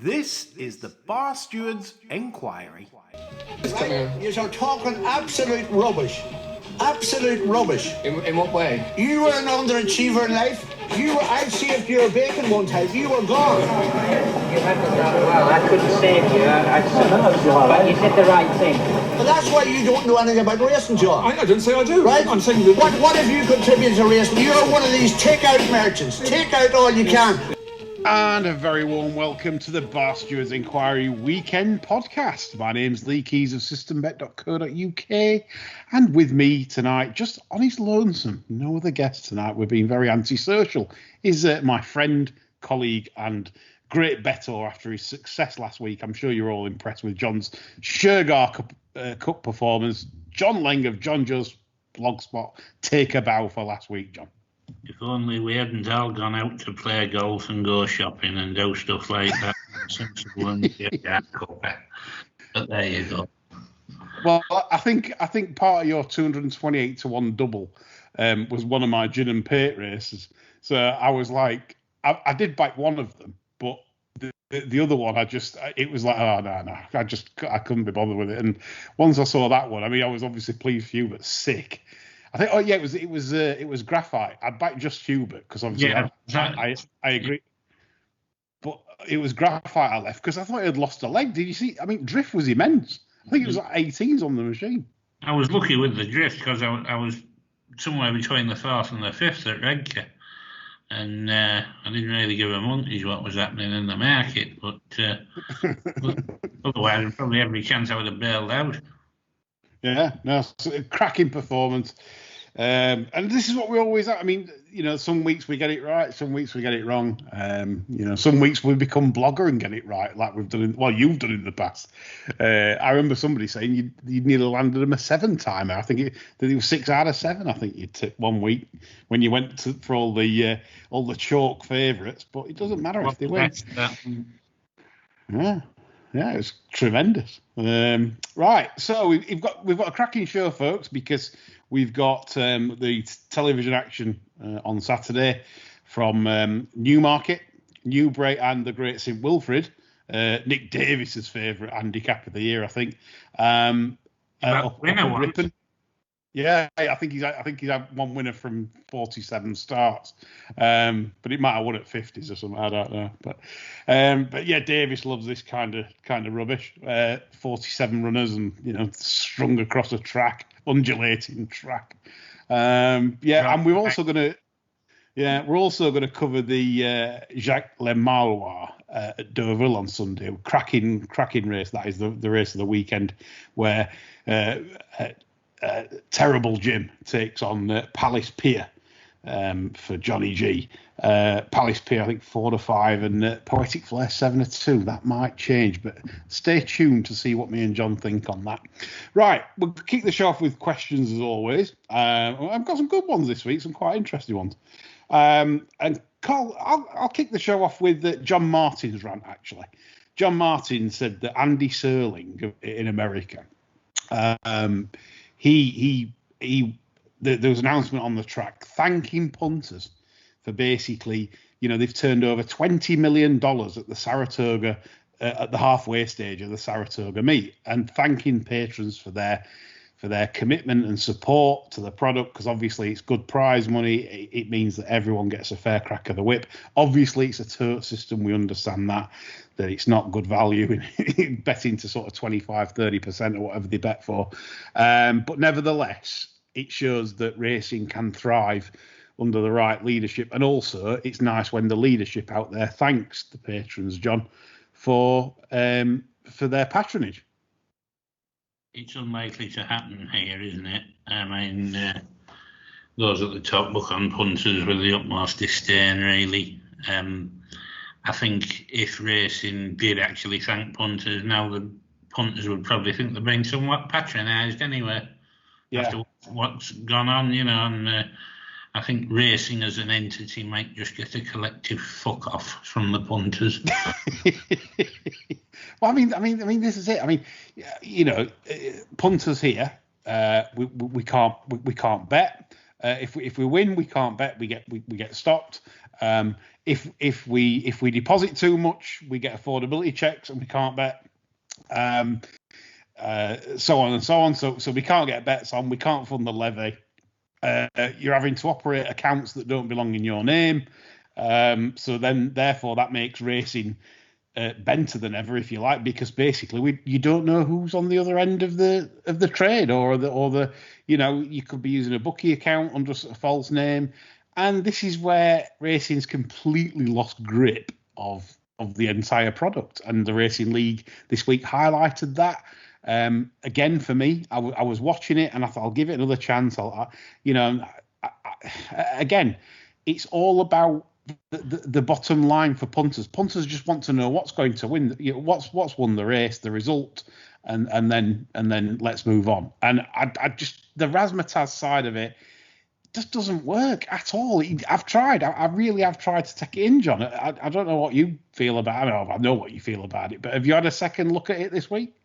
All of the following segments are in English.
This is the Bar Stewards Enquiry. You're talking absolute rubbish. Absolute rubbish. In what way? You were an underachiever in life. I saved your bacon one time. You were gone. You handled that well. I couldn't save you. But you did the right thing. Well, that's why you don't know anything about racing, John. I didn't say I do. Right? I'm saying that... What have you contributed to racing? You're one of these take-out merchants. Take out all you can. And a very warm welcome to the Bar Stewards Enquiry Weekend Podcast. My name's Lee Keys of systembet.co.uk, and with me tonight, just on his lonesome, no other guest tonight, we're being very antisocial, is my friend, colleague and great bettor after his success last week. I'm sure you're all impressed with John's Sugar Cup performance. John Lang of John Joe's Blogspot, take a bow for last week, John. If only we hadn't all gone out to play golf and go shopping and do stuff like that. Sensible and but there you go. Well, I think part of your 228 to 1 double was one of my gin and pate races. So I was like, I did back one of them, but the other one, it was like, oh no, I couldn't be bothered with it. And once I saw that one, I mean, I was obviously pleased for you, but sick. I think. Oh yeah, it was graphite. I'd back just Hubert because obviously I agree. But it was graphite I left because I thought he had lost a leg. Did you see? I mean, drift was immense. I think it was like 18s on the machine. I was lucky with the drift because I was somewhere between the 4th and the 5th at Redcar, and I didn't really give a montage what was happening in the market. But otherwise, probably every chance I would have bailed out. Yeah, no, cracking performance. And this is what we always have. I mean, you know, some weeks we get it right, some weeks we get it wrong. You know, some weeks we become blogger and get it right, like we've done. You've done in the past. I remember somebody saying you'd nearly landed him a 7-timer. I think that it was 6 out of 7. I think you took one week when you went for all the chalk favourites, but it doesn't matter if they win. Yeah, it's tremendous. Right, so we've got a cracking show, folks, because we've got the television action on Saturday from Newmarket, Newbury, and the great St Wilfrid. Nick Davis's favourite handicap of the year, I think. Winner. Yeah, I think he's had one winner from 47 starts, but it might have won at 50s or something. I don't know, but yeah, Davis loves this kind of rubbish. 47 runners and strung across a track, undulating track. And we're also going to cover the Jacques Le Marlois at Deauville on Sunday. Cracking race. That is the race of the weekend where. Terrible Jim takes on Palace Pier for Johnny G. Palace Pier, I think 4-5, and Poetic Flair 7-2. That might change, but stay tuned to see what me and John think on that. Right, we'll kick the show off with questions as always. I've got some good ones this week, some quite interesting ones. And Carl, I'll kick the show off with John Martin's rant. Actually, John Martin said that Andy Serling in America. There was an announcement on the track thanking punters for basically, they've turned over $20 million at the Saratoga, at the halfway stage of the Saratoga meet, and thanking patrons for their commitment and support to the product, because obviously it's good prize money. It means that everyone gets a fair crack of the whip. Obviously it's a tote system. We understand that it's not good value in betting to sort of 25-30% or whatever they bet for. But nevertheless, it shows that racing can thrive under the right leadership. And also it's nice when the leadership out there thanks the patrons, John, for their patronage. It's unlikely to happen here, isn't it? I mean, those at the top look on punters with the utmost disdain, really. I think if racing did actually thank punters, now the punters would probably think they're being somewhat patronised anyway. Yeah. After what's gone on, and I think racing as an entity might just get a collective fuck off from the punters. Well, I mean, this is it. I mean, punters here, we can't bet. If we win, we can't bet. We get stopped. If we deposit too much, we get affordability checks and we can't bet. So on and so on. So we can't get bets on. We can't fund the levy. You're having to operate accounts that don't belong in your name. So then, therefore, that makes racing benter than ever, if you like, because basically you don't know who's on the other end of the trade, or the you could be using a bookie account under a false name, and this is where racing's completely lost grip of the entire product, and the Racing League this week highlighted that. Again, for me, I was watching it and I thought I'll give it another chance. Again, it's all about the bottom line for punters. Punters just want to know what's going to win, what's won the race, the result, and then let's move on. And I just, the razzmatazz side of it just doesn't work at all. I've tried. I really have tried to take it in, John. I don't know what you feel about it. I know what you feel about it, but have you had a second look at it this week?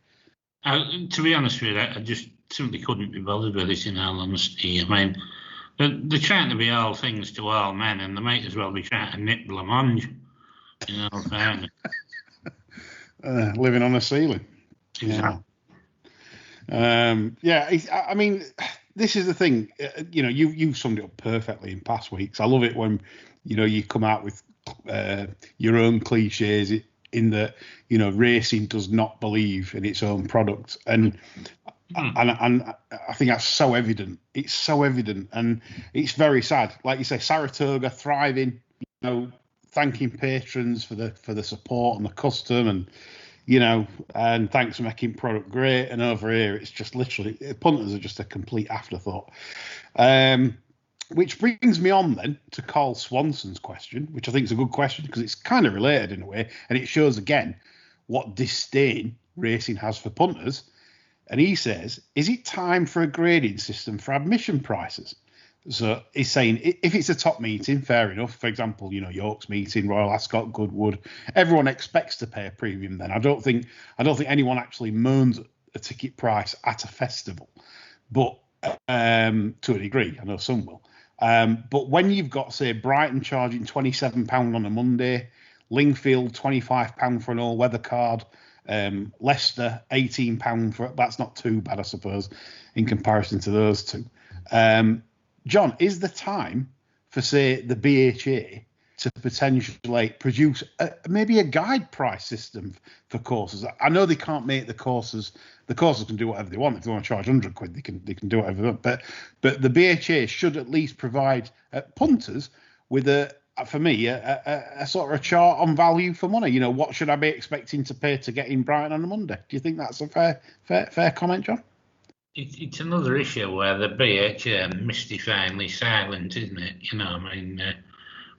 To be honest with you, I just simply couldn't be bothered with it, in all honesty. I mean, they're trying to be all things to all men, and they might as well be trying to nip blancmange. Living on a ceiling. Exactly. I mean, this is the thing. You've summed it up perfectly in past weeks. I love it when you come out with your own cliches. In that, racing does not believe in its own product, and I think that's so evident. It's so evident, and it's very sad. Like you say, Saratoga thriving, thanking patrons for the support and the custom, and thanks for making product great. And over here, it's just literally, punters are just a complete afterthought. Which brings me on then to Carl Swanson's question, which I think is a good question because it's kind of related in a way, and it shows again what disdain racing has for punters. And he says, is it time for a grading system for admission prices? So he's saying if it's a top meeting, fair enough. For example, York's meeting, Royal Ascot, Goodwood, everyone expects to pay a premium then. I don't think anyone actually moans a ticket price at a festival, but to a degree, I know some will. But when you've got, say, Brighton charging £27 on a Monday, Lingfield £25 for an all-weather card, Leicester £18 for, that's not too bad, I suppose, in comparison to those two. John, is the time for, say, the BHA to potentially produce maybe a guide price system for courses? I know they can't make the courses can do whatever they want. If they want to charge £100, they can do whatever they want. But the BHA should at least provide punters with a sort of a chart on value for money. What should I be expecting to pay to get in Brighton on a Monday? Do you think that's a fair comment, John? It's another issue where the BHA mystifyingly silent, isn't it?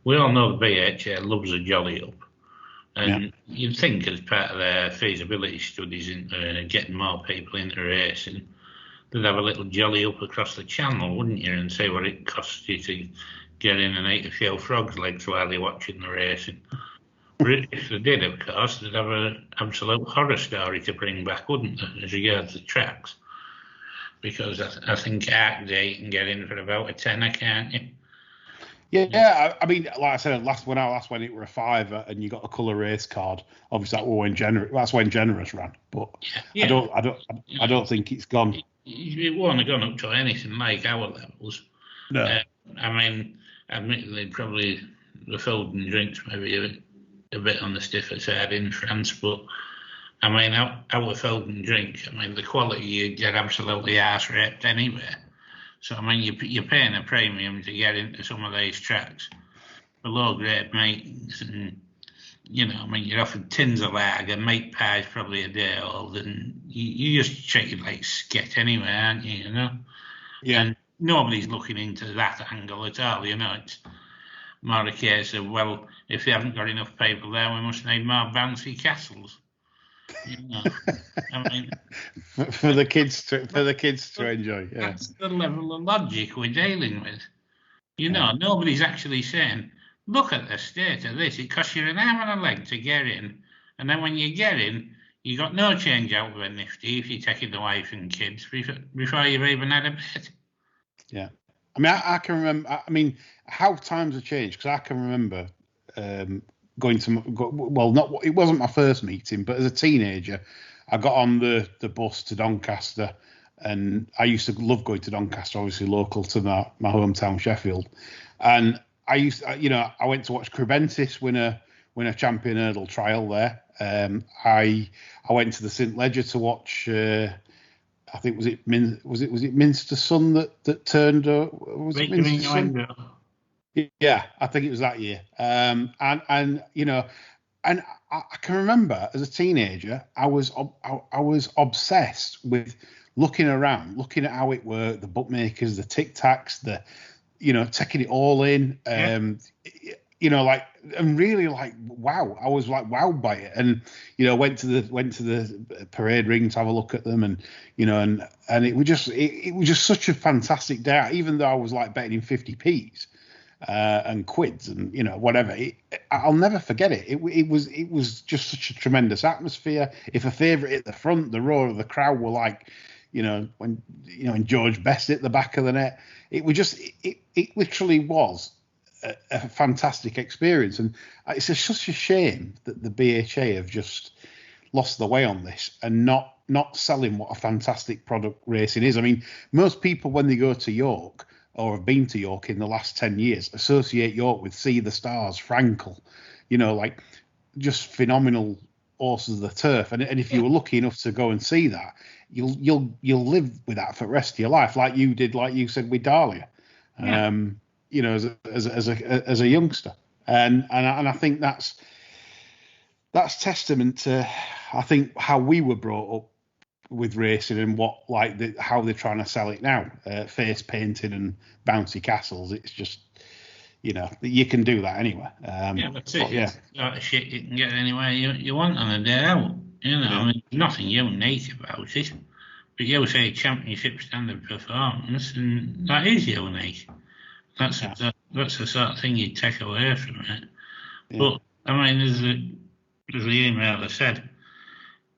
We all know the BHA loves a jolly up. And you'd think as part of their feasibility studies into getting more people into racing, they'd have a little jolly up across the channel, wouldn't you, and see what it costs you to get in and eat a few frogs' legs while you're watching the racing. But if they did, of course, they'd have an absolute horror story to bring back, wouldn't they, as regards the tracks? Because I think Arc Day you can get in for about a tenner, can't you? Yeah, I mean, like I said, last when it were a £5 and you got a colour race card. Obviously, that's when Generous ran. But I don't think it's gone. It won't have gone up to anything like our levels. No. Admittedly, probably the food and drinks maybe a bit on the stiffer side in France, but I mean, our food and drink, the quality you get absolutely arse-raped anywhere. So, you're paying a premium to get into some of these tracks for low-grade meetings, and, you're offered tins of lager, meat pie's probably a day old, and you just treated like skit anyway, aren't you, Yeah. And nobody's looking into that angle at all, It's more a case of, well, if you haven't got enough people there, we must need more bouncy castles. For the kids to enjoy. Yeah. That's the level of logic we're dealing with. Nobody's actually saying, look at the state of this. It costs you an arm and a leg to get in, and then when you get in, you got no change out of a nifty if you're taking the wife and kids before you've even had a bet. Yeah. I mean, I can remember. I mean, how times have changed, because I can remember going to. Well, not it wasn't my first meeting, but as a teenager, I got on the bus to Doncaster, and I used to love going to Doncaster, obviously local to my hometown Sheffield, and I went to watch Crebentis win a champion hurdle trial there. I went to the St Leger to watch. I think was it Minster Sun that turned? Was it Minster Sun? Yeah, I think it was that year. And I can remember as a teenager, I was obsessed with looking around, looking at how it worked, the bookmakers, the tic tacs, taking it all in. And really wow, I was wowed by it, and went to the parade ring to have a look at them, and and it was just such a fantastic day. Even though I was betting in 50p's and quids and whatever, I'll never forget it. It was just such a tremendous atmosphere. If a favourite hit the front, the roar of the crowd were when George Best hit the back of the net. It literally was a fantastic experience, and it's such a shame that the BHA have just lost the way on this and not selling what a fantastic product racing is. I mean, most people when they go to York or have been to York in the last 10 years associate York with Sea the Stars, Frankel, just phenomenal horses of the turf. And if you were lucky enough to go and see that, you'll live with that for the rest of your life, like you did, like you said with Dahlia. Yeah. As a youngster, and I think that's testament to, I think, how we were brought up with racing and what how they're trying to sell it now, face painting and bouncy castles. It's just you can do that anywhere. That's it. Yeah, sort of shit you can get anywhere you want on a day out. I mean, nothing unique about it, but you say championship standard performance, and that is unique. That's the sort of thing you take away from it. Yeah. But I mean, as the emailer said,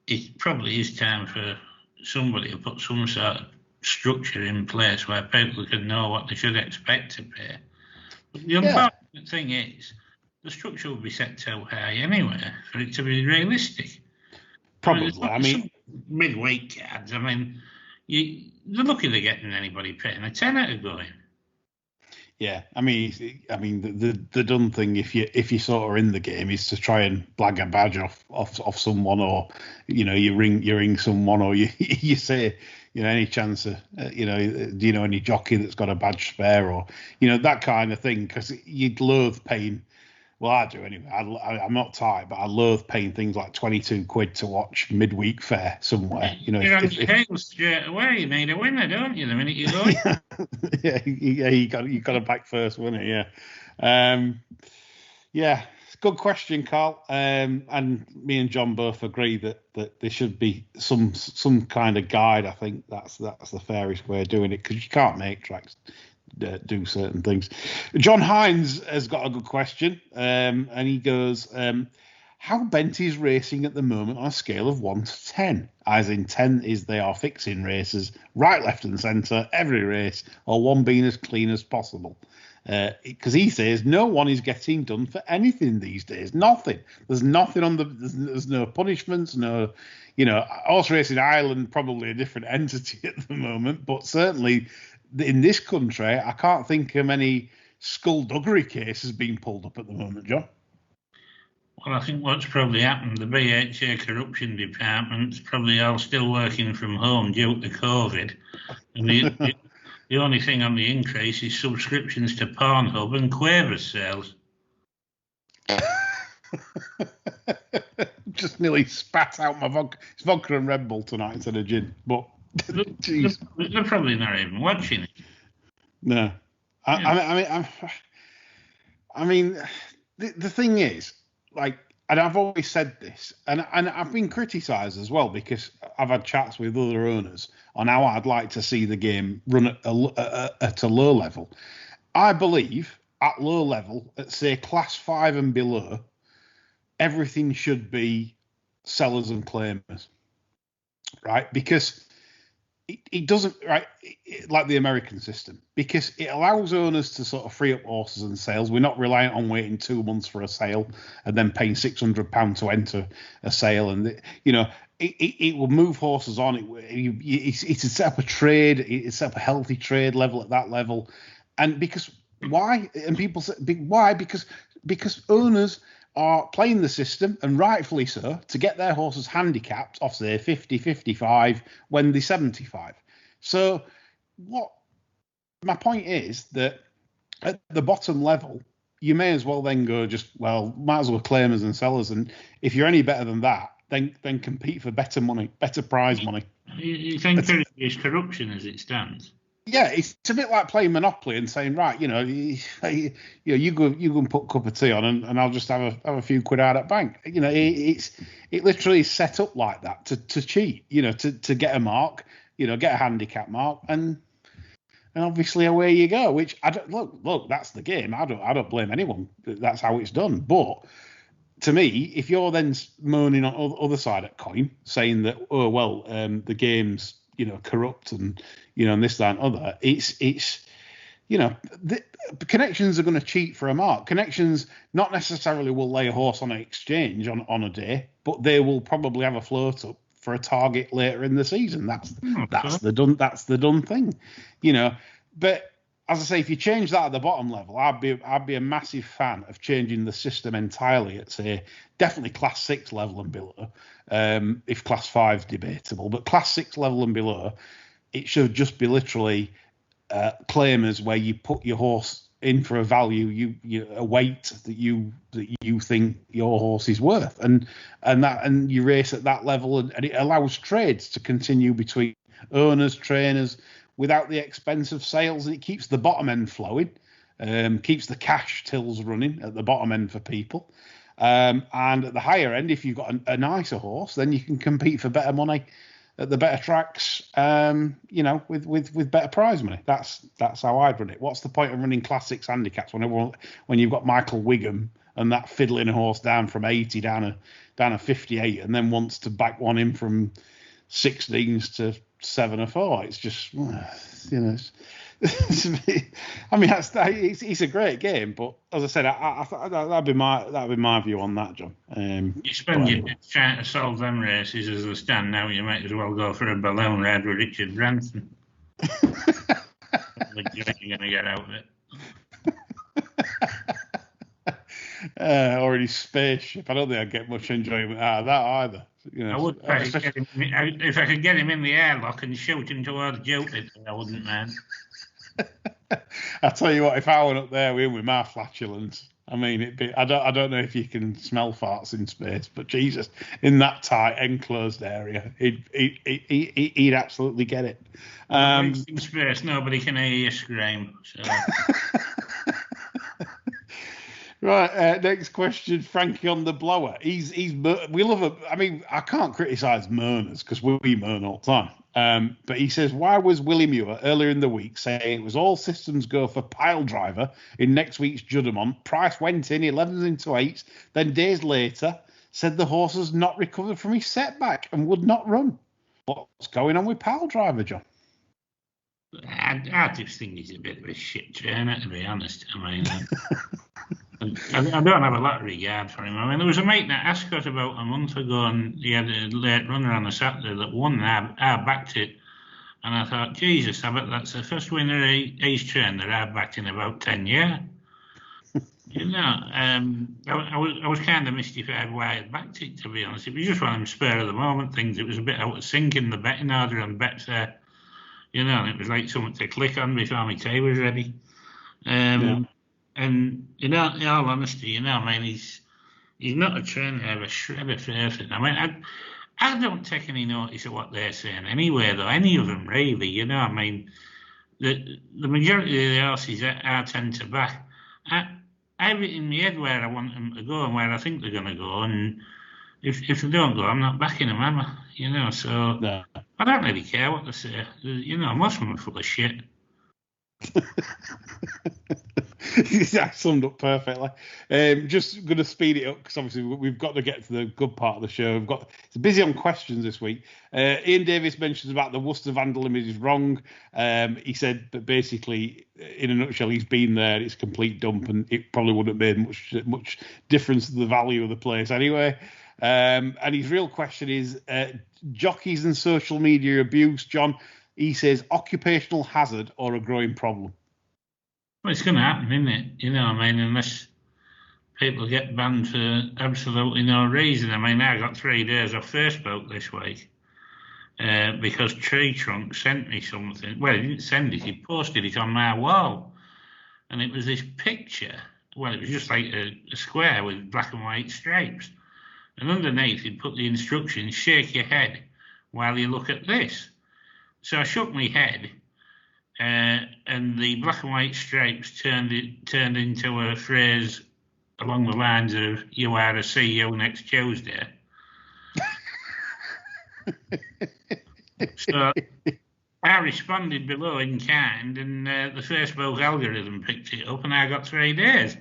it probably is time for somebody to put some sort of structure in place where people can know what they should expect to pay. But the important thing is, the structure will be set too high anyway for it to be realistic. Probably. I mean midweek cards. I mean, they're lucky they're getting anybody paying a tenner to go in. Yeah, I mean, the done thing if you sort of in the game is to try and blag a badge off someone, or you ring someone, or you say any chance of do you know any jockey that's got a badge spare, or that kind of thing, because you'd loathe paying. Well, I do anyway. I'm not tight, but I loathe paying things like 22 quid to watch midweek fare somewhere. You're on tail straight away. You need a winner, don't you? The minute you go. You got to back first winner. Yeah. Good question, Carl. And me and John both agree that there should be some kind of guide. I think that's the fairest way of doing it, because you can't make tracks do certain things. John Hines has got a good question, and he goes, how bent is racing at the moment on a scale of 1 to 10? As in 10 is they are fixing races right, left and centre every race, or 1 being as clean as possible. Because he says no one is getting done for anything these days. Nothing. There's nothing on there's no punishments, no, Horse Racing Ireland, probably a different entity at the moment, but certainly in this country, I can't think of many skullduggery cases being pulled up at the moment, John. Well, I think what's probably happened, the BHA corruption department's probably all still working from home due to COVID. And the only thing on the increase is subscriptions to Pornhub and Quaver sales. Just nearly spat out my vodka and Red Bull tonight instead of gin, but... They're probably not even watching it. No, I mean, the thing is, and I've always said this, and I've been criticised as well, because I've had chats with other owners on how I'd like to see the game run at a low level. I believe at low level, at say class 5 and below, everything should be sellers and claimers, right? Because it doesn't like the American system, because it allows owners to sort of free up horses and sales. We're not reliant on waiting 2 months for a sale and then paying £600 to enter a sale, and it will move horses on. It's set up a trade. It's set up a healthy trade level at that level, and because why? And people say why? Because owners are playing the system, and rightfully so, to get their horses handicapped off, say, 50, 55 when they're 75. So my point is that at the bottom level, you may as well then go might as well claimers and sellers. And if you're any better than that, then compete for better money, better prize money. You think there is corruption as it stands? Yeah, it's a bit like playing Monopoly and saying, right, you go and put a cup of tea on, and I'll just have a few quid out at bank. It literally is set up like that to cheat. To get a mark, get a handicap mark, and obviously away you go. Which I don't look. That's the game. I don't blame anyone. That's how it's done. But to me, if you're then moaning on the other side of coin, saying that the game's corrupt and and this, that, and other, it's the connections are going to cheat for a mark. Connections not necessarily will lay a horse on an exchange on a day, but they will probably have a float up for a target later in the season. That's the done thing, But as I say, if you change that at the bottom level, I'd be a massive fan of changing the system entirely at, say, definitely Class 6 level and below. If Class 5 is debatable, but Class 6 level and below, it should just be literally claimers where you put your horse in for a value, a weight that you think your horse is worth, and you race at that level, and it allows trades to continue between owners, trainers, without the expense of sales, and it keeps the bottom end flowing, keeps the cash tills running at the bottom end for people. And at the higher end, if you've got a nicer horse, then you can compete for better money at the better tracks, with better prize money. That's how I'd run it. What's the point of running Class 6 handicaps when you've got Michael Wigham and that fiddling a horse down from 80 down a 58, and then wants to back one in from 16s to 7 or 4? It's just, I mean, it's a great game, but as I said, that'd be my view on that, John. You spend your trying to solve them races as they stand now. You might as well go for a balloon ride with Richard Branson. The joy you're going to get out of it. Or his spaceship. I don't think I'd get much enjoyment out of that either. I would if I could get him in the airlock and shoot him towards Jupiter. I wouldn't mind. I tell you what, if I went up there with my flatulence, I mean, I don't know if you can smell farts in space, but Jesus, in that tight enclosed area, he'd absolutely get it. In space, nobody can hear you scream. So. Right, next question, Frankie on the blower. We love him. I mean, I can't criticise moaners because we moan all the time. But he says, why was Willie Muir earlier in the week saying it was all systems go for pile driver in next week's Juddamont? Price went in 11s into 8s. Then days later said the horse has not recovered from his setback and would not run. What's going on with pile driver, John? I just think he's a bit of a shit trainer, to be honest. I mean, I don't have a lot of regard for him. I mean, there was a mate at Ascot about a month ago, and he had a late runner on a Saturday that won, and I backed it. And I thought, Jesus, I bet that's the first winner he's trained that I've backed in about 10 years. I was kind of mystified why I'd backed it, to be honest. It was just one of them spur of the moment things. It was a bit out of sync in the betting order on Betfair. And it was like something to click on before my tea was ready. And in all honesty, I mean, he's not a trainer I have a shred of faith in. I mean, I don't take any notice of what they're saying anyway, though. Any of them, really. I mean, the majority of the horses I tend to back, I have it in my head where I want them to go and where I think they're going to go. And if they don't go, I'm not backing them, am I? So no. I don't really care what they say. Most of them are full of shit. That summed up perfectly. Just going to speed it up because obviously we've got to get to the good part of the show. It's busy on questions this week. Ian Davis mentions about the Worcester vandalism is wrong. He said that basically, in a nutshell, he's been there. It's a complete dump, and it probably wouldn't have made much difference to the value of the place anyway. And his real question is jockeys and social media abuse. John, he says occupational hazard or a growing problem. Well, it's going to happen, isn't it? You know, I mean, unless people get banned for absolutely no reason. I mean, I got 3 days off Facebook this week because Tree Trunk sent me something. Well, he didn't send it, he posted it on my wall. And it was this picture. Well, it was just like a square with black and white stripes. And underneath, he'd put the instructions, shake your head while you look at this. So I shook my head. And the black and white stripes turned into a phrase along the lines of "You are a CEO next Tuesday." So I responded below in kind, and the Facebook algorithm picked it up, and I got 3 days.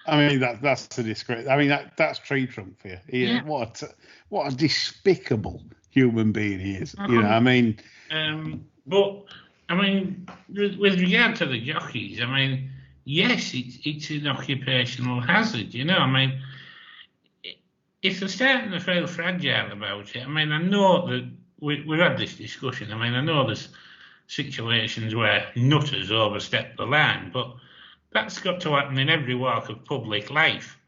I mean, that's a disgrace. I mean, that's Tree Trunk for you. Yeah. What a despicable human being he is. You know, I mean, but. I mean, with regard to the jockeys, I mean, yes, it's an occupational hazard, you know. I mean, if they're starting to feel fragile about it, I mean, I know that we've had this discussion. I mean, I know there's situations where nutters overstep the line, but that's got to happen in every walk of public life.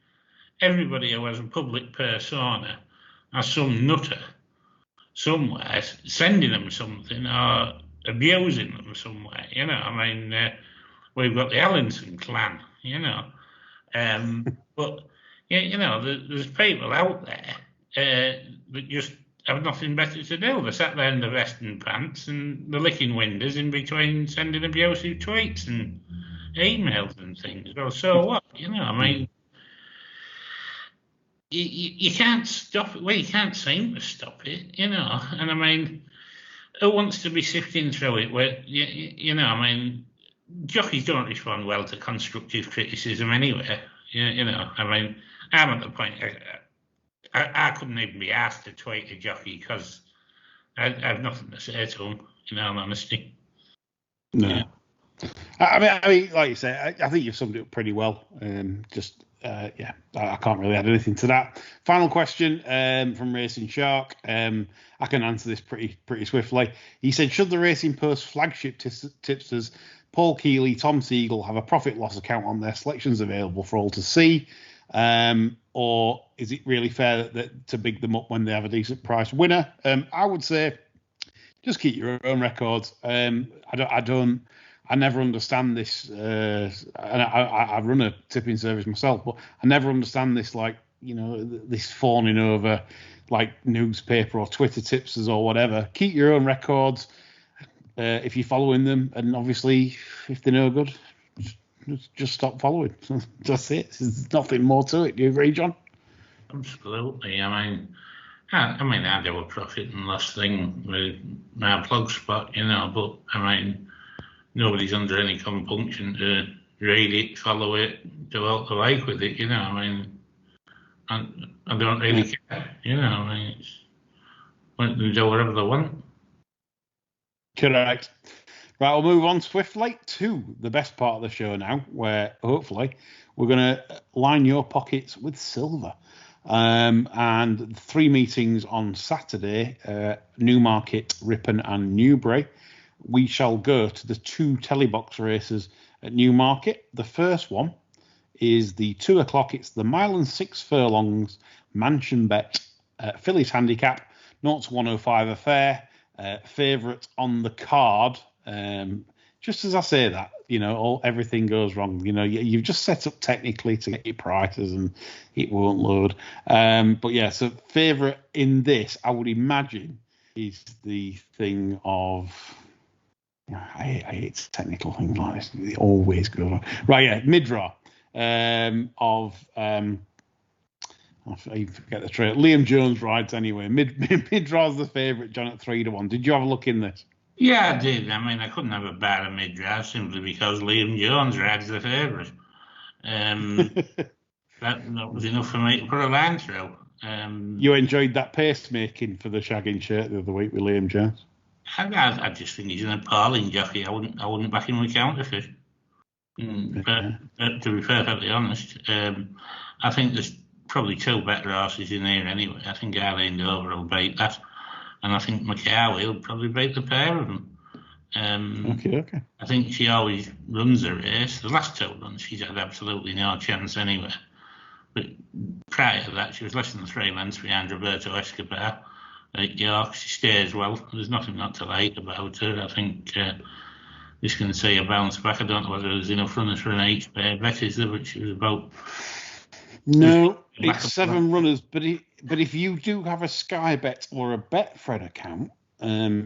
Everybody who has a public persona has some nutter somewhere sending them something or abusing them somewhere, you know. I mean, we've got the Allinson clan, you know. But, you know, there's people out there that just have nothing better to do. They're sat there in the vest and pants and they're licking windows in between sending abusive tweets and emails and things. Well, so what? You know, I mean, you can't stop it. Well, you can't seem to stop it, you know. And I mean, who wants to be sifting through it? Where you know, I mean, jockeys don't respond well to constructive criticism anyway. You know, I mean, I'm at the point I couldn't even be asked to tweet a jockey because I have nothing to say to him. In all honesty. No. Yeah. I mean, like you say, I think you've summed it up pretty well. Yeah, I can't really add anything to that. Final question from Racing Shark. I can answer this pretty swiftly. He said, should the Racing Post flagship tipsters Paul Keeley, Tom Siegel have a profit loss account on their selections available for all to see? Or is it really fair to big them up when they have a decent price winner? I would say just keep your own records. I never understand this, and I run a tipping service myself, but I never understand this, like, you know, this fawning over like newspaper or Twitter tipsters or whatever. Keep your own records if you're following them, and obviously if they're no good, just stop following. That's it. There's nothing more to it. Do you agree, John? Absolutely. I mean, I do a profit and loss thing with my blog spot, you know, but I mean, nobody's under any compunction to read it, follow it, do what they like with it, you know. I mean, I don't really care, you know. I mean, it's let them do whatever they want. Correct. Right, we'll move on swiftly to the best part of the show now, where hopefully we're going to line your pockets with silver. And 3 meetings on Saturday, Newmarket, Ripon and Newbury. We shall go to the 2 telebox races at Newmarket. The first one is the 2 o'clock. It's the 1.6 furlongs Mansion Bet Fillies Handicap, 0-105 affair. Favourite on the card. Just as I say that, you know, everything goes wrong. You know, you've just set up technically to get your prices and it won't load. But yeah, so favourite in this, I would imagine, is the thing of... I hate technical things like this. They always go wrong. Right, yeah, mid-draw of... I forget the trail. Liam Jones rides anyway. Mid-draw's the favourite, John, at 3-1. Did you have a look in this? Yeah, I did. I mean, I couldn't have a bar of mid-drive simply because Liam Jones rides the favourite. That was enough for me to put a line through. You enjoyed that pacemaking for the shagging shirt the other week with Liam Jones? I just think he's an appalling jockey. I wouldn't back him with counterfeit. But to be perfectly honest, I think there's probably two better horses in here anyway. I think Arlene Dover will beat that, and I think Macaulay will probably beat the pair of them. Okay. I think she always runs a race. The last two runs, she's had absolutely no chance anyway. But prior to that, she was less than 3 lengths behind Roberto Escobar at York. She stays well. There's nothing not to like about her. I think this can see a bounce back. I don't know whether there's enough runners for an H pair bet, is there? But she was about. No, it's 7 runners. But if you do have a Sky Bet or a Betfred account,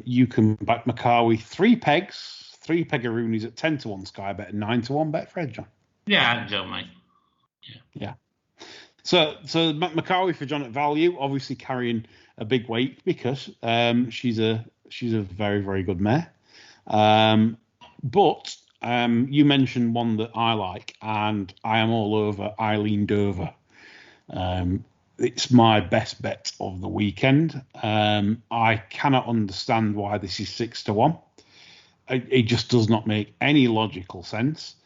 you can back Macaulay 3 pegs, 3 Peggaroonies at 10 to 1 Sky Bet and 9 to 1 Betfred, John. Yeah, I don't mind. Yeah. So Macaulay for John at value, obviously carrying a big weight because she's a very, very good mare. But you mentioned one that I like, and I am all over Eileen Dover. It's my best bet of the weekend. I cannot understand why this is 6 to 1. It just does not make any logical sense.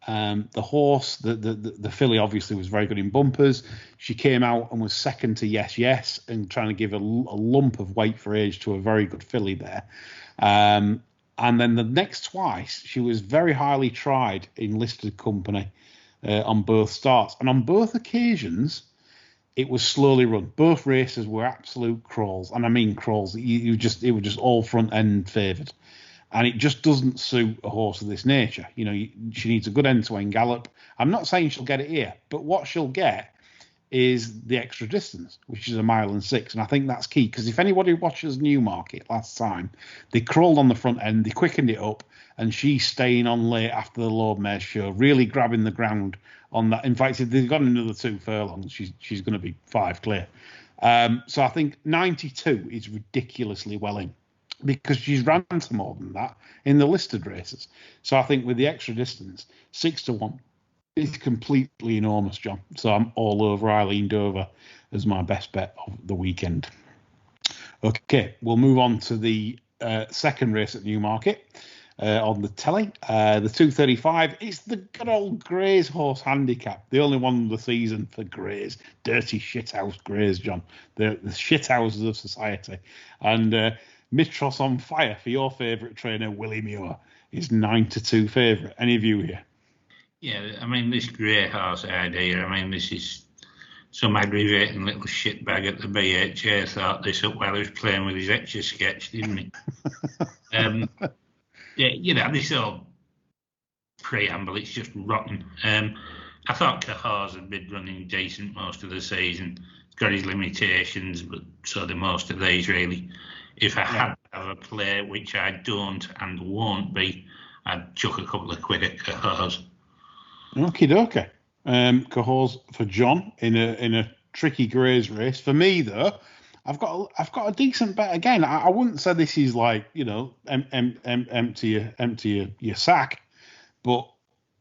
The horse, the filly, obviously was very good in bumpers. She came out and was second to Yes, and trying to give a lump of weight for age to a very good filly there. And then the next twice, she was very highly tried in listed company on both starts, and on both occasions, it was slowly run. Both races were absolute crawls, and I mean crawls. It was just all front end favoured. And it just doesn't suit a horse of this nature. She needs a good end-to-end gallop. I'm not saying she'll get it here, but what she'll get is the extra distance, which is 1.6 miles. And I think that's key, because if anybody watches Newmarket last time, they crawled on the front end, they quickened it up, and she's staying on late after the Lord Mayor's show, really grabbing the ground on that. In fact, if they've got another 2 furlongs, she's going to be 5 clear. So I think 92 is ridiculously well in, because she's ran to more than that in the listed races. So I think with the extra distance, 6 to 1 is completely enormous, John. So I'm all over Eileen Dover as my best bet of the weekend. Okay, we'll move on to the second race at Newmarket on the telly. The 235 is the good old Grays horse handicap, the only one of the season for Grays. Dirty shithouse Grays, John. The shithouses of society. And Mitros on fire for your favourite trainer, Willie Muir, is 9 to 2 favourite. Any view here? Yeah, I mean, this grey horse idea, I mean, this is some aggravating little shitbag at the BHA thought this up while he was playing with his Etch-a-Sketch, didn't he? Yeah, this whole preamble, it's just rotten. I thought Cahors had been running decent most of the season. He's got his limitations, but so do most of these, really. If I had to have a play, which I don't and won't be, I'd chuck a couple of quid at Cahors. Okie dokie. Cahors for John in a tricky Grays race. For me, though, I've got a decent bet again. I wouldn't say this is like, empty your sack, but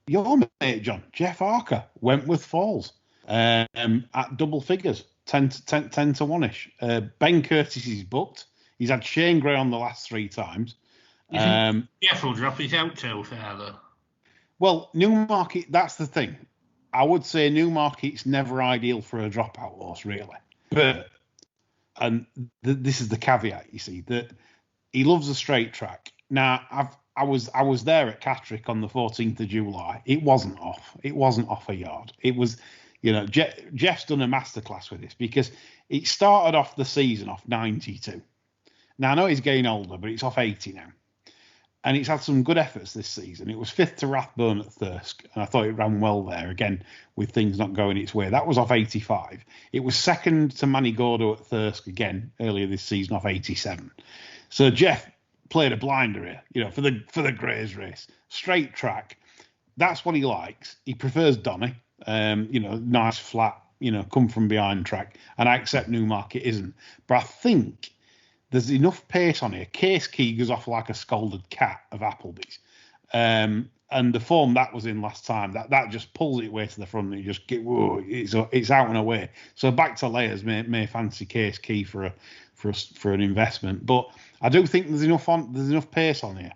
your mate John, Jeff Archer, Wentworth Falls, at double figures, 10 to 1ish. Ben Curtis is booked. He's had Shane Gray on the last 3 times. Jeff will drop it out too far, though. Well, Newmarket, that's the thing. I would say Newmarket's never ideal for a dropout horse, really. But, and this is the caveat, you see, that he loves a straight track. Now, I was there at Catterick on the 14th of July. It wasn't off. It wasn't off a yard. It was, Jeff's done a masterclass with this, because it started off the season off 92. Now, I know he's getting older, but it's off 80 now. And it's had some good efforts this season. It was 5th to Rathbone at Thirsk, and I thought it ran well there, again, with things not going its way. That was off 85. It was 2nd to Manigordo at Thirsk, again, earlier this season, off 87. So Jeff played a blinder here, for the Grays race. Straight track. That's what he likes. He prefers Donny, nice, flat, come from behind track. And I accept Newmarket isn't. But I think there's enough pace on here. Case Key goes off like a scalded cat of Applebee's. And the form that was in last time, that just pulls it way to the front and you just get, whoa, it's out and away. So back to layers may fancy Case Key for an investment, but I do think there's enough pace on here,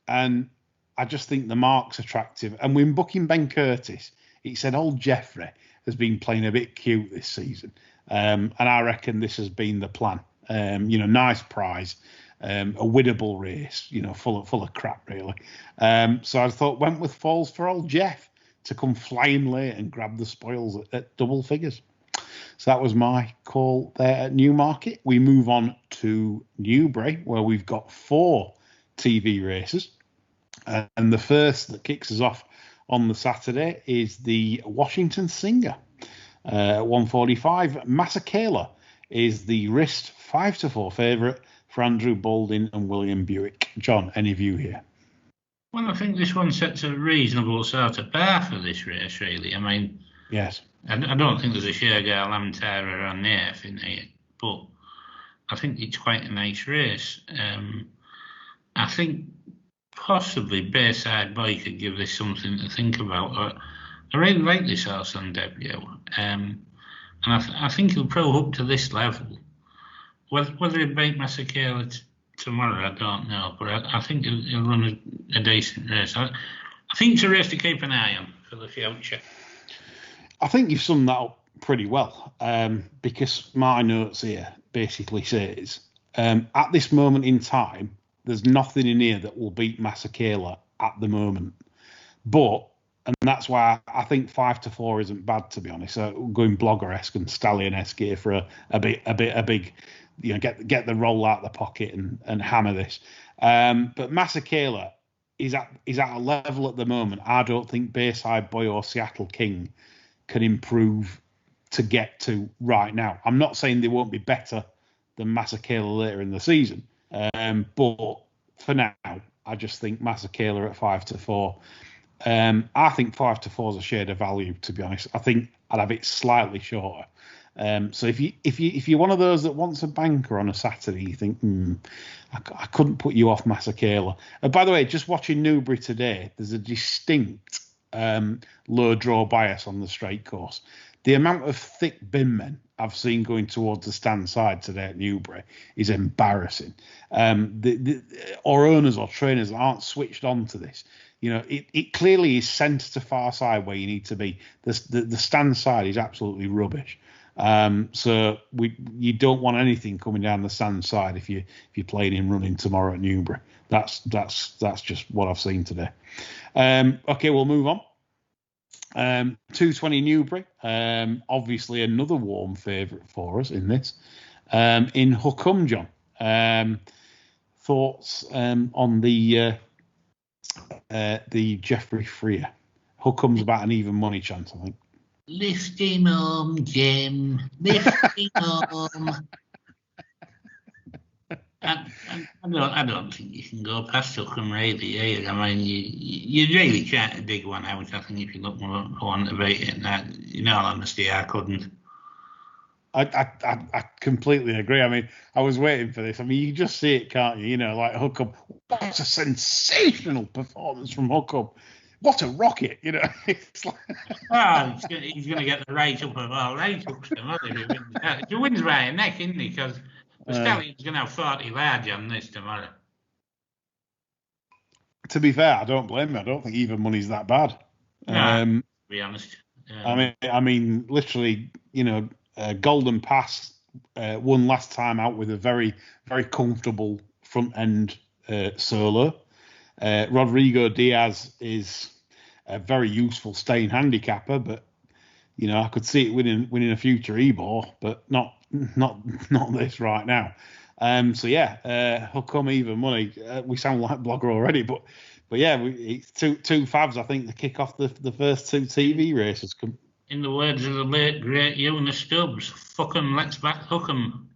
and I just think the mark's attractive. And when booking Ben Curtis, he said old Jeffrey has been playing a bit cute this season, and I reckon this has been the plan. Nice prize. A winnable race, full of crap, really. So I thought Wentworth Falls for old Jeff to come flying late and grab the spoils at double figures. So that was my call there at Newmarket. We move on to Newbury, where we've got 4 TV races. And the first that kicks us off on the Saturday is the Washington Singer. At 145, Masekela is the wrist 5-4 favourite for Andrew Balding and William Buick. John, any view here? Well, I think this one sets a reasonable sort of bar for this race, really. I mean, yes, I don't think there's a Shergar Lamtara on earth in here, but I think it's quite a nice race. I think possibly Bayside Boy could give this something to think about. I really like this horse on debut, and I think he'll pro up to this level. Whether he'll beat Masekela tomorrow, I don't know, but I think he'll run a decent race. I think it's a race to keep an eye on for the future. I think you've summed that up pretty well, because my notes here basically says, at this moment in time, there's nothing in here that will beat Masekela at the moment. And that's why I think 5-4 isn't bad, to be honest. Going blogger-esque and stallion-esque here for a big, get the roll out of the pocket and hammer this. But Masekela is at a level at the moment I don't think Bayside Boy or Seattle King can improve to get to right now. I'm not saying they won't be better than Masekela later in the season, but for now, I just think Masekela at 5-4. I think 5-4 is a shade of value, to be honest. I think I'd have it slightly shorter. So if you're one of those that wants a banker on a Saturday, you think, I couldn't put you off Masekela. By the way, just watching Newbury today, there's a distinct low draw bias on the straight course. The amount of thick bin men I've seen going towards the stand side today at Newbury is embarrassing. Or owners or trainers aren't switched on to this. It clearly is sent to far side where you need to be. The stand side is absolutely rubbish. So you don't want anything coming down the stand side if you're playing in running tomorrow at Newbury. That's just what I've seen today. Okay, we'll move on. 220 Newbury, obviously another warm favourite for us in this. In Hucum, John, thoughts on the Jeffrey Freer? Hucum's about an even money chance, I think. Lift him home, Jim. Lift him home. I don't think you can go past Hucum really either. I mean, you really can't dig one out. I think if you look for one to beat it, in all honesty, I couldn't. I completely agree. I mean, I was waiting for this. I mean, you just see it, can't you? Like Hucum. What a sensational performance from Hucum. What a rocket, It's like... Well, he's going to get the rate up of all rate ups. If he wins by a neck, isn't he? Because the Stallion's going to have 40 large on this tomorrow. To be fair, I don't blame him. I don't think even money's that bad. No, to be honest. I mean, literally, Golden Pass won last time out with a very, very comfortable front end solo. Rodrigo Diaz is a very useful staying handicapper, but I could see it winning a future Ebor, but not this right now. Hucum even money. We sound like blogger already, but yeah, it's two favs. I think to kick off the first 2 TV races. In the words of the late great Eunice Stubbs, fuck 'em, let's back hook 'em.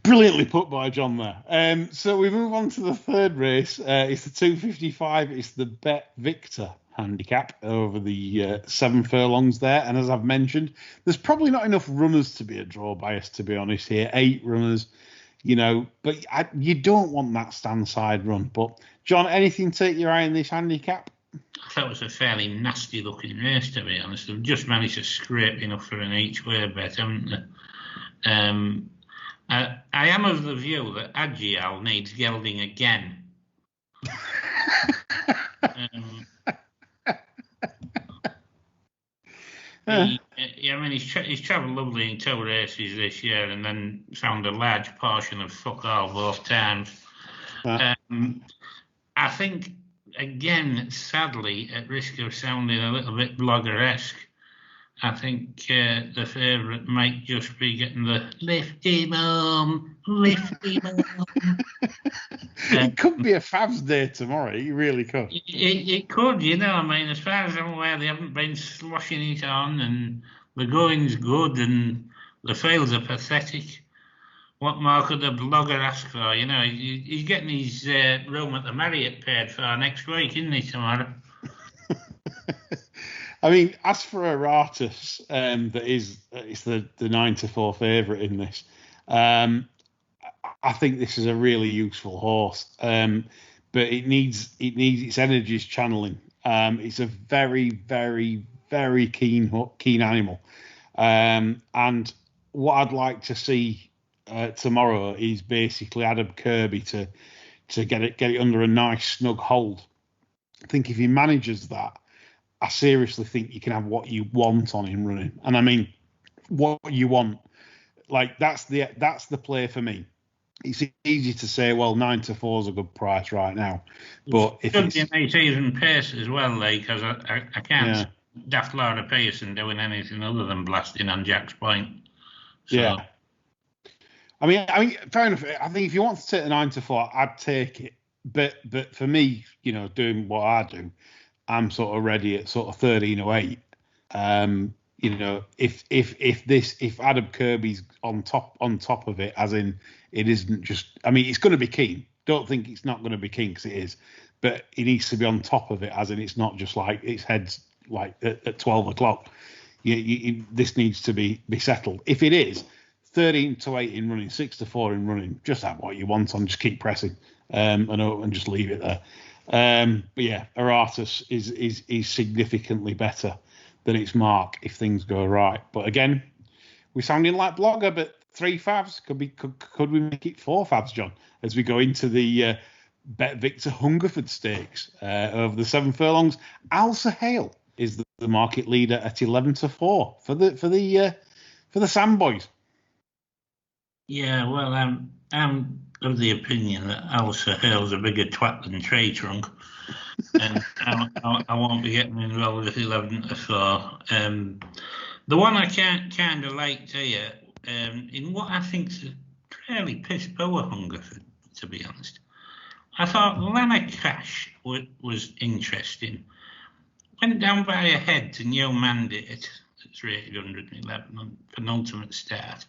Brilliantly put by John there. So we move on to the third race. It's the 255. It's the Bet Victor handicap over the 7 furlongs there. And as I've mentioned, there's probably not enough runners to be a draw bias, to be honest here. 8 runners, but you don't want that stand side run. But John, anything take your eye in this handicap? I thought it was a fairly nasty looking race, to be honest. They've just managed to scrape enough for an each way bet, haven't they? I am of the view that Agial needs gelding again. He's travelled lovely in 2 races this year and then found a large portion of fuck all both times. I think, again, sadly, at risk of sounding a little bit blogger-esque, I think the favourite might just be getting the lift him home. It could be a Favs day tomorrow. It really could. It could, I mean, as far as I'm aware, they haven't been sloshing it on, and the going's good, and the fields are pathetic. What more could a blogger ask for? He's getting his room at the Marriott paid for next week, isn't he, tomorrow? I mean, as for Aratus, it's the 9-4 favourite in this. I think this is a really useful horse, but it needs its energies channeling. It's a very, very, very keen animal, and what I'd like to see tomorrow is basically Adam Kirby to get it under a nice snug hold. I think if he manages that, I seriously think you can have what you want on him running. And I mean, what you want, like that's the play for me. It's easy to say, well, 9-4 is a good price right now, but if it's a nice even pace as well, because I can't daft Laura Pearson doing anything other than blasting on Jack's point. So. Yeah. I mean, fair enough. I think if you want to take the 9-4, I'd take it. But for me, doing what I do, I'm sort of ready at sort of 13.08. If Adam Kirby's on top of it, as in it isn't just. I mean, it's going to be keen. Don't think it's not going to be keen, because it is. But he needs to be on top of it, as in it's not just like its head's like at 12 o'clock. This needs to be settled. If it is 13-8 in running, 6-4 in running, just have what you want on. Just keep pressing, and just leave it there. But yeah, Aratus is significantly better than its mark if things go right. But again, we're sounding like blogger, but 3 Favs could we make it 4 Favs, John, as we go into the Bet Victor Hungerford Stakes over the 7 furlongs. Alsa Hale is the market leader at 11-4 for the Sandboys. Yeah, well, I'm of the opinion that Alsa Hale's a bigger twat than Tree Trunk, and I won't be getting involved with 11-4. The one I can't kind of like here, in what I think is a fairly piss poor Hungerford, to be honest. I thought Lana Cash was interesting. Went down by a head to New Mandate, that's rated 111 on penultimate start,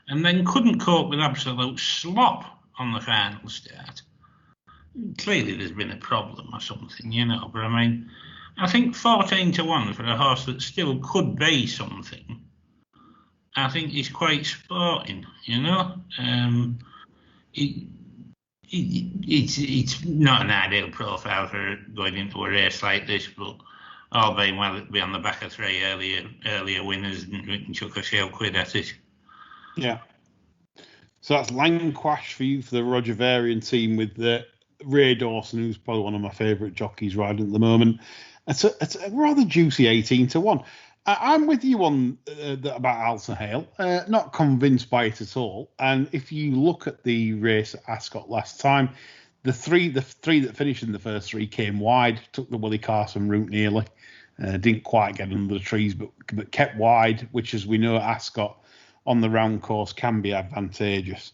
and then couldn't cope with absolute slop on the final start. Clearly there's been a problem or something, but I mean, I think 14-1 for a horse that still could be something, I think he's quite sporting, It's not an ideal profile for going into a race like this, but all being well, it'd be on the back of 3 earlier winners, and we can chuck a shell quid at it. Yeah. So that's Langquash for you for the Roger Varian team with Ray Dawson, who's probably one of my favourite jockeys riding at the moment. It's a rather juicy 18-1. I'm with you on about Alsa Hale. Not convinced by it at all. And if you look at the race at Ascot last time, the three that finished in the first 3 came wide, took the Willie Carson route nearly, didn't quite get under the trees, but kept wide, which, as we know, at Ascot on the round course can be advantageous.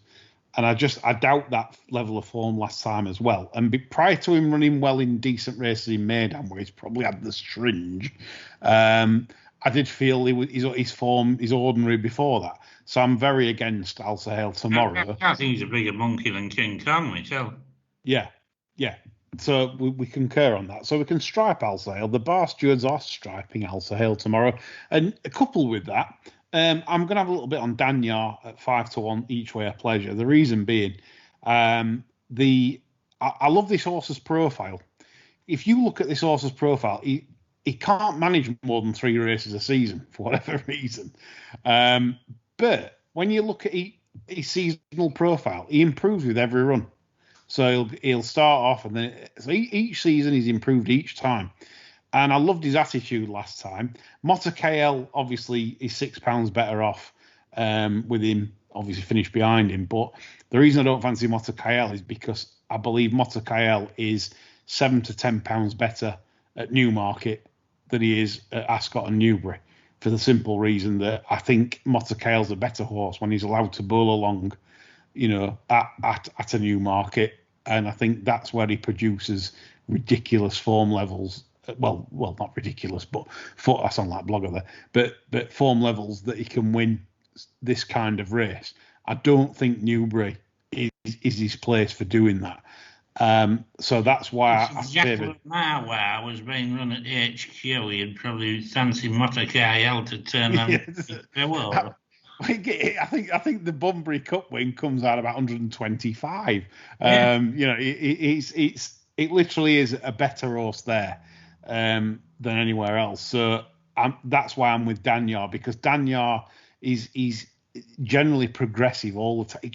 And I doubt that level of form last time as well. And prior to him running well in decent races in Maidan, where he's probably had the stringe, I did feel his form is ordinary before that. So I'm very against Alsa Hale tomorrow. I think he's a bigger monkey than King Kong myself. Yeah. So we concur on that. So we can stripe Al Sahel. The bar stewards are striping Al Sahel tomorrow. And coupled with that, I'm going to have a little bit on Danyar at 5-1 each way of pleasure. The reason being, I love this horse's profile. If you look at this horse's profile, he can't manage more than 3 races a season for whatever reason. But when you look at his seasonal profile, he improves with every run. So he'll start off, and then so each season he's improved each time. And I loved his attitude last time. Mota KL obviously is £6 better off with him obviously finished behind him. But the reason I don't fancy Mota KL is because I believe Mota KL is £7 to £10 better at Newmarket than he is at Ascot and Newbury, for the simple reason that I think Mota KL's a better horse when he's allowed to bowl along, at a Newmarket, and I think that's where he produces ridiculous form levels. Well, not ridiculous, but I sound like blogger there. But form levels that he can win this kind of race. I don't think Newbury is his place for doing that. So that's why I favoured. Marlois was being run at HQ. He'd probably fancy Mota KL to turn them. I think the Bunbury Cup win comes out about 125. Yeah. It literally is a better horse there than anywhere else. So that's why I'm with Danyar, because Danyar is generally progressive all the time.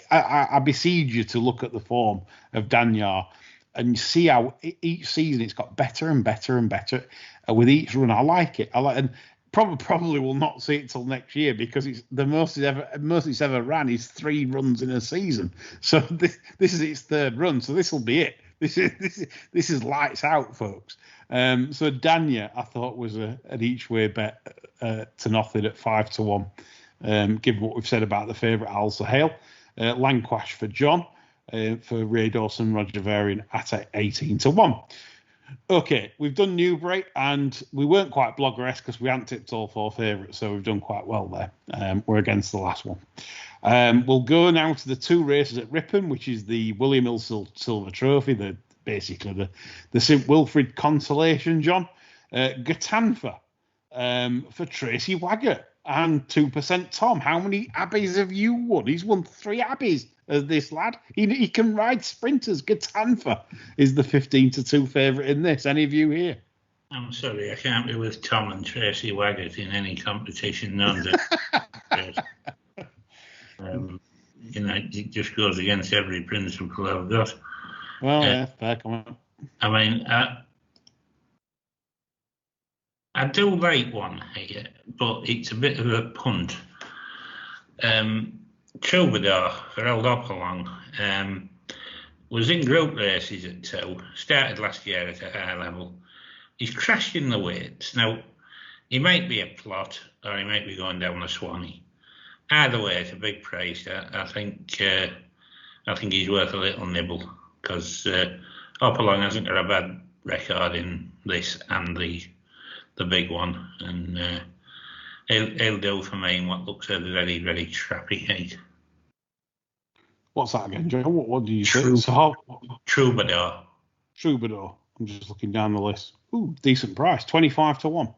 I beseech you to look at the form of Danyar and see how each season it's got better and better and better with each run. I like it. And probably will not see it till next year, because it's the most it's ever ran is 3 runs in a season. So this is its 3rd run. So this will be it. This is lights out, folks. So Danya, I thought, was an each way bet to nothing at 5-1. Given what we've said about the favourite Al Sahel, Lanquash for John, for Ray Dawson, Roger Varian at 18-1. Okay, we've done Newbury, and we weren't quite blogger-esque because we hadn't tipped all 4 favourites, so we've done quite well there. We're against the last one. We'll go now to the 2 races at Ripon, which is the William Hill Silver Trophy, basically the St Wilfrid consolation, John. Gatanfa for Tracy Waggett and 2% Tom. How many Abbeys have you won? He's won 3 Abbeys as this lad. He can ride sprinters. Gatanfa is the 15-2 favourite in this. Any of you here? I'm sorry, I can't be with Tom and Tracy Waggett in any competition. It just goes against every principle I've got. Well, yeah, fair comment. I mean, I do like one here, but it's a bit of a punt. Troubadour for Old Hopalong was in group races at 2, started last year at a high level. He's crashed in the weights. Now, he might be a plot, or he might be going down a Swanee. Either way, it's a big price. I think he's worth a little nibble, because Hopalong hasn't got a bad record in this and the big one, and he'll do for me in what looks a very, very trappy heat. What's that again, Joe? What do you say? Troubadour. Troubadour. I'm just looking down the list. Ooh, decent price, 25-1.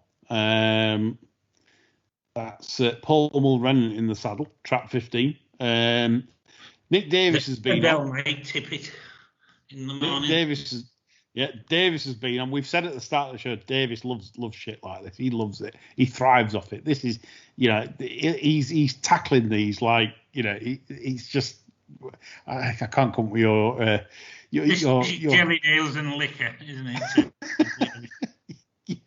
That's Paul Mulrennan in the saddle, trap 15. Nick Davis has been on. Might tip it in the morning. Davis has been on. We've said at the start of the show, Davis loves shit like this. He loves it. He thrives off it. This is, he's tackling these like, he's just. I can't come with your jelly nails and liquor, isn't it? Yeah.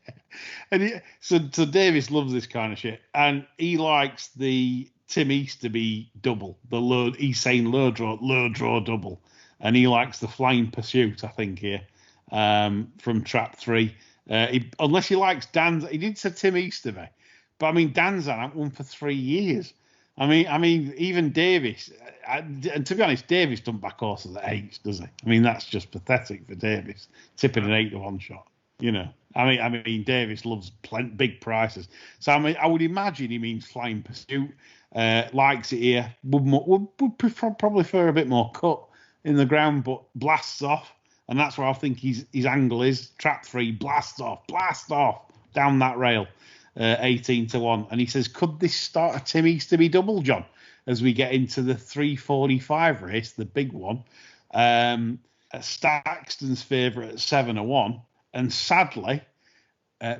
And so Davis loves this kind of shit, and he likes the Tim Easterby double, he's saying low draw double, and he likes the Flying Pursuit, I think, here, from trap 3. Unless he likes Dan's, he did say Tim Easterby, but I mean Dan's had one for 3 years. I mean, even Davis, and to be honest, Davis doesn't back horses at 8, does he? I mean, that's just pathetic for Davis, tipping an 8-1 shot. I mean, Davis loves big prices. So I would imagine he means Flying Pursuit. Likes it here. Would probably prefer a bit more cut in the ground, but blasts off. And that's where I think his angle is. Trap 3, blast off down that rail, 18-1. And he says, could this start a Tim Easterby double, John, as we get into the 3:45 race, the big one? Staxton's favourite at 7-1. And sadly,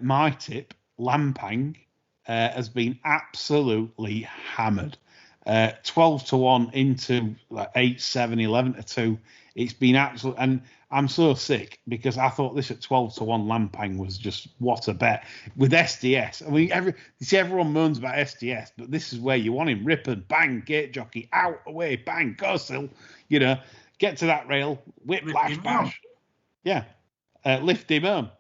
my tip, Lampang, has been absolutely hammered. 12-1 into 8-7, 11-2. It's been absolute, and I'm so sick because I thought this at 12-1 Lampang was just what a bet with SDS. I mean, everyone moans about SDS, but this is where you want him. Ripper, bang, gate jockey, out, away, bang, go still. Get to that rail, whip, lash, bash. Yeah, lift him home.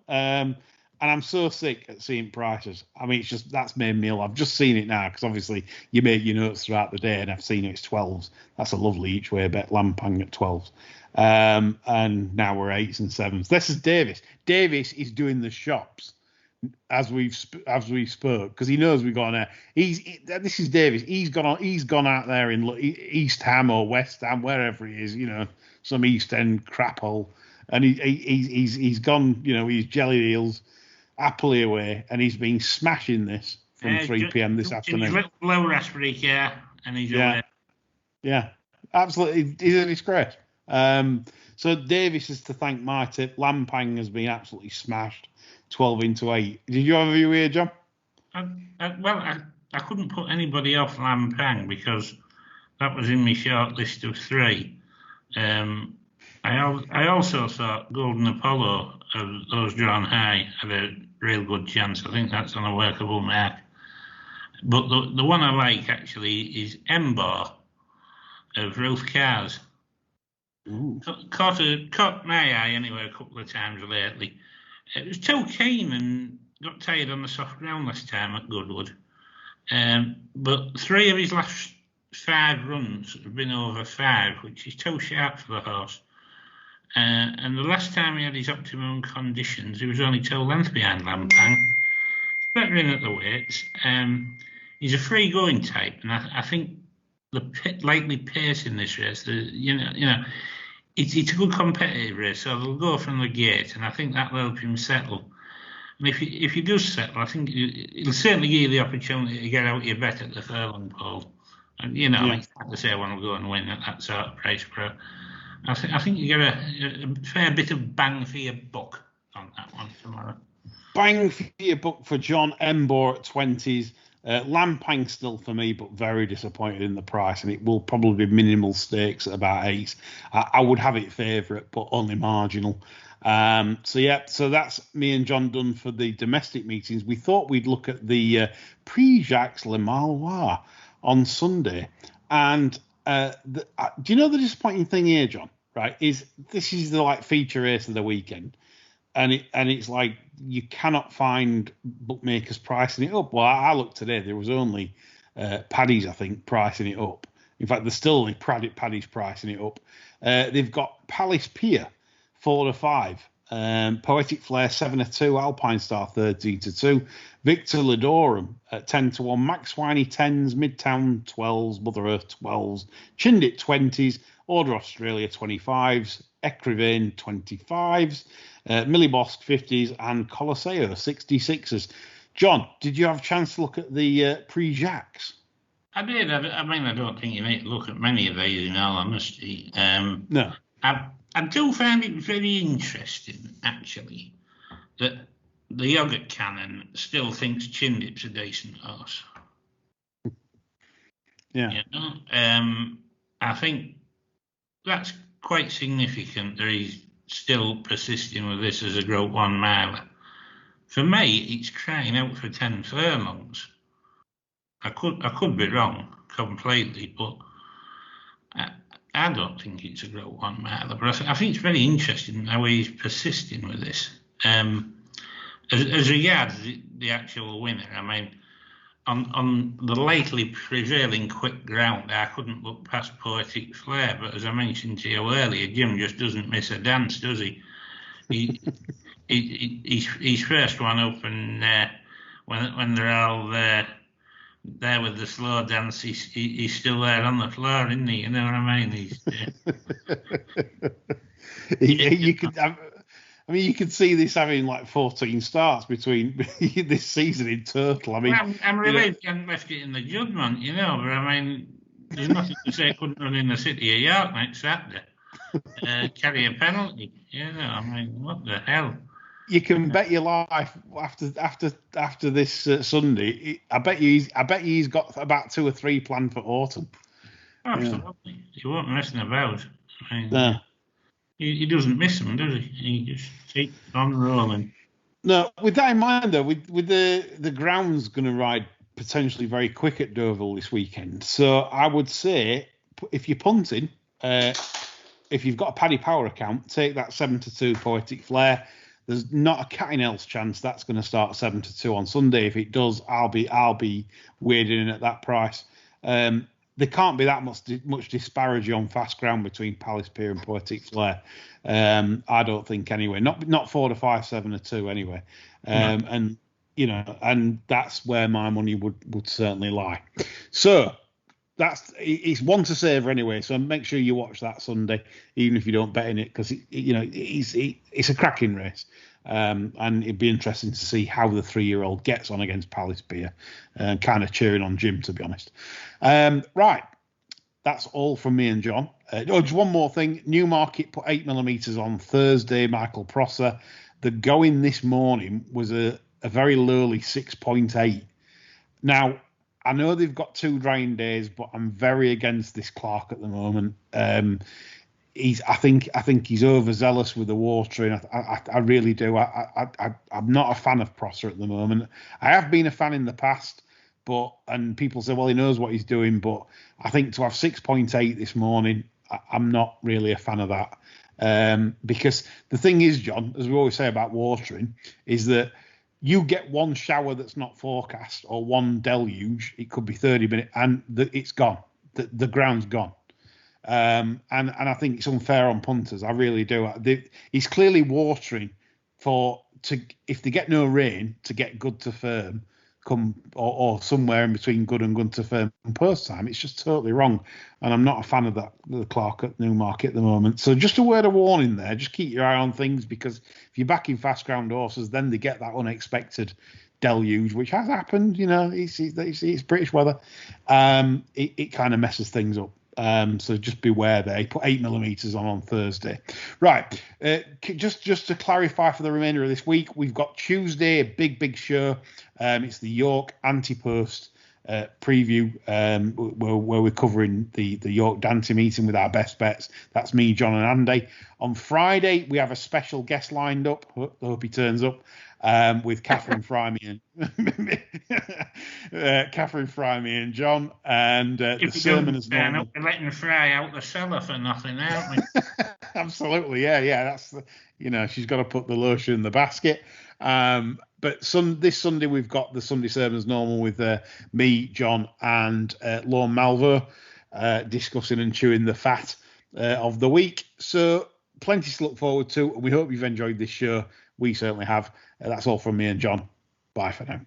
And I'm so sick at seeing prices. I mean, that's made me ill. I've just seen it now because obviously you make your notes throughout the day, and I've seen it's 12s. That's a lovely each way bet. Lampang at 12s. And now we're 8s and 7s. This is Davis. Davis is doing the shops as we've spoke because he knows we've gone there. This is Davis. He's gone out there in East Ham or West Ham, wherever he is. Some East End crap hole, and he's gone. He's jelly eels. Happily away, and he's been smashing this from 3 p.m. this afternoon. Low raspberry, and he's away. Yeah, absolutely. He's a disgrace. So Davis is to thank my tip. Lampang has been absolutely smashed, 12-8. Did you have a view here, John? I couldn't put anybody off Lampang because that was in my short list of 3. I also thought Golden Apollo, of those drawn high, had a real good chance. I think that's on a workable mark. But the one I like, actually, is Embor of Ralph Cars. Caught my eye anyway a couple of times lately. It was too keen and got tired on the soft ground last time at Goodwood. But 3 of his last 5 runs have been over 5, which is too sharp for the horse. And the last time he had his optimum conditions, he was only 2 lengths behind Lampang. He's better in at the weights. He's a free-going type, and I think the likely pace in this race, it's a good competitive race, so they'll go from the gate, and I think that will help him settle. And if he does settle, I think it'll certainly give you the opportunity to get out your bet at the furlong pole. And it's hard to say one will go and win at that sort of price, but I think you get a fair bit of bang for your buck on that one tomorrow. Bang for your buck for John Embor at 20s. Lampang still for me, but very disappointed in the price, and it will probably be minimal stakes at about 8. I would have it favourite, but only marginal. So that's me and John done for the domestic meetings. We thought we'd look at the Jacques Le Marlois on Sunday, and do you know the disappointing thing here, John? Right, this is the feature race of the weekend, and it's like you cannot find bookmakers pricing it up. Well, I looked today; there was only Paddy's, I think, pricing it up. In fact, there's still only Paddy's pricing it up. They've got Palace Pier 4-5, Poetic Flair 7-2, Alpine Star 13-2, Victor Ladorum at 10-1, Max Winey 10s, Midtown 12s, Mother Earth 12s, Chindit 20s, Order Australia 25s, Ecrivain 25s, Millibosk 50s, and Colosseo 66s. John, did you have a chance to look at the Jacques? I did. I mean, I don't think you need to look at many of these, in all honesty. No. I do find it very interesting, actually, that the yogurt cannon still thinks Chindip's a decent horse. Yeah. I think that's quite significant that he's still persisting with this as a Group 1 miler. For me, it's crying out for 10 furlongs. I could be wrong completely, but I don't think it's a Group 1 miler. But I think it's very interesting how he's persisting with this. As regards the actual winner, I mean, on the lately prevailing quick ground, I couldn't look past Poetic Flair. But as I mentioned to you earlier, Jim just doesn't miss a dance, does he? He's first one up, and when they're all there, there with the slow dance, he's still there on the floor, isn't he? You know what I mean? You could. I mean, you could see this having like 14 starts between this season in total. I mean, well, I'm relieved he hadn't left it in the judgment, you know. But I mean, there's nothing to say he couldn't run in the city of York next Saturday, carry a penalty. You know, I mean, what the hell? You can bet your life after this Sunday. I bet you he's got about 2 or 3 planned for autumn. Absolutely, yeah. He won't messing about. I mean, no. He doesn't miss them, does he? He just keeps on rolling. No, with that in mind, though, with the ground's going to ride potentially very quick at Deauville this weekend. So I would say, if you're punting, if you've got a Paddy Power account, take that 7-2 Poetic Flare. There's not a cat in hell's chance that's going to start 7-2 on Sunday. If it does, I'll be wading in at that price. There can't be that much disparity on fast ground between Palace Pier and Poetic Flare. I don't think anyway. Not 4 to 5, 7 to 2 anyway. And you know, and that's where my money would certainly lie. So it's one to savour anyway. So make sure you watch that Sunday, even if you don't bet in it, because it's a cracking race. And it'd be interesting to see how the 3-year-old gets on against Palace Pier, kind of cheering on Jim, to be honest. Right, that's all from me and John. Just one more thing. Newmarket put 8mm on Thursday, Michael Prosser. The going this morning was a very lowly 6.8. Now, I know they've got 2 drying days, but I'm very against this Clark at the moment. I think he's overzealous with the watering. I really do. I'm not a fan of Prosser at the moment. I have been a fan in the past, and people say, well, he knows what he's doing. But I think to have 6.8 this morning, I'm not really a fan of that. Because the thing is, John, as we always say about watering, is that you get one shower that's not forecast or one deluge, it could be 30 minutes, and it's gone. The ground's gone. And I think it's unfair on punters. I really do. He's clearly watering if they get no rain, to get good to firm, or somewhere in between good and good to firm post time. It's just totally wrong, and I'm not a fan of that, the Clark at Newmarket at the moment. So just a word of warning there. Just keep your eye on things, because if you're backing fast ground horses, then they get that unexpected deluge, which has happened. You know, it's British weather. It kind of messes things up. So just beware there. He put 8mm on Thursday. Right. Just to clarify for the remainder of this week, we've got Tuesday, a big show. It's the York Anti-Post preview, where we're covering the York Dante meeting with our best bets. That's me, John, and Andy. On Friday, we have a special guest lined up. I hope he turns up. With Catherine Fryme and John, and the sermon is normal. We're letting Fry out the cellar for nothing, aren't we? Absolutely, yeah. That's she's got to put the lotion in the basket. But this Sunday we've got the Sunday sermons normal with me, John, and Lorne Malvo discussing and chewing the fat of the week. So plenty to look forward to. We hope you've enjoyed this show. We certainly have. That's all from me and John. Bye for now.